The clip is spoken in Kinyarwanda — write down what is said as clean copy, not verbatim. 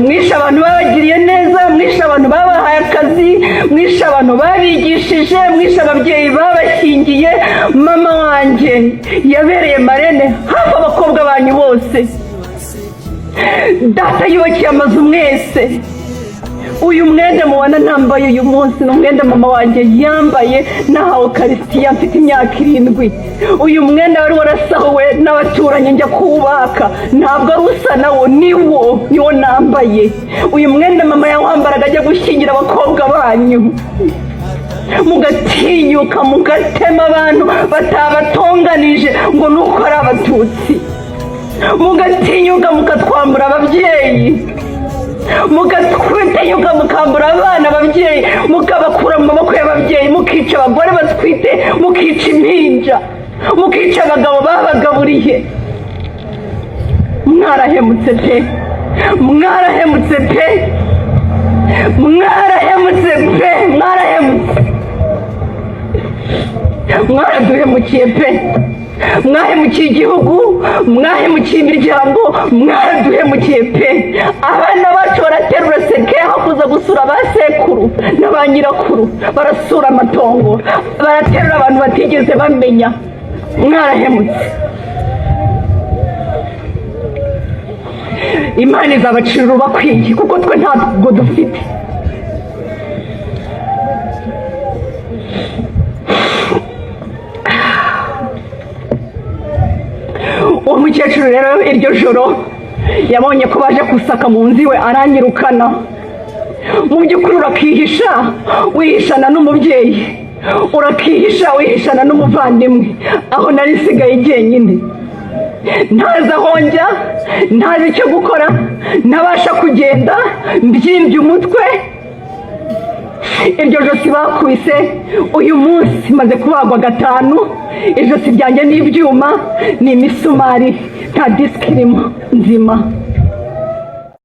mwishe abantu babagiriye neza, mwishe abantu babahaye akazi, mwishe abantu babigishije, mwishe ababyeyi babashyingiye. Mama wanjye yabereye marene hafi abakobwa banyu bose. Data yubakiye amazu mwese. Uyu mwenda mubona nambaye uyu munsi ni umwenda mama wanjye yambaye nahawe Karisitiya mfite imyaka 7. Uyu mwenda wari warasahuwe n'abaturanyi njya kuwubaka, ntabwo ari usa nawo, niwo nambaye. Uyu mwenda mama yawambaraga ajya gushyingira abakobwa banyu. Mugatinyuka mugatema abantu batabatonganije ngo nuko ari Abatutsi. Mugatinyuka mukatwambura ababyeyi, mugatinyuka mukambura abana ababyeyi, mukabakura mu maboko y'ababyeyi, mukica abagore batwite, mukica impinja, mukica abagabo babagaburiye. Mwarahemutse pe, mwarahemutse pe, mwarahemutse pe, mwarahemutse, mwaraduhemukiye pe. Mwahemukiye igihugu, mwahemukiye imiryango, mwaraduhemukiye pe. Abana bacu baraterura seke aho kuza gusura ba sekuru na ba nyirakuru, barasura amatongo, baraterura abantu batigeze bamenya. Mwarahemutse. Imana izabacira urubakwiye kuko twe ntabwo dufite. Uwo mukecuru rero iryo joro yabonye ko baje kusaka mu nzu iwe, aranyirukana. Mu by'ukuri urakihisha wihishana n'umubyeyi, urakihisha wihishana n'umuvandimwe. Aho nari nsigaye jyenyine, ntazi aho njya, ntazi icyo gukora, ntabasha kugenda, mbyimbye umutwe. Iryo josi bakubise, uyu munsi maze kubagwa 5. Ijosi ryanjye n'ibyuma, ni imisumari, nta disiki irimo nzima.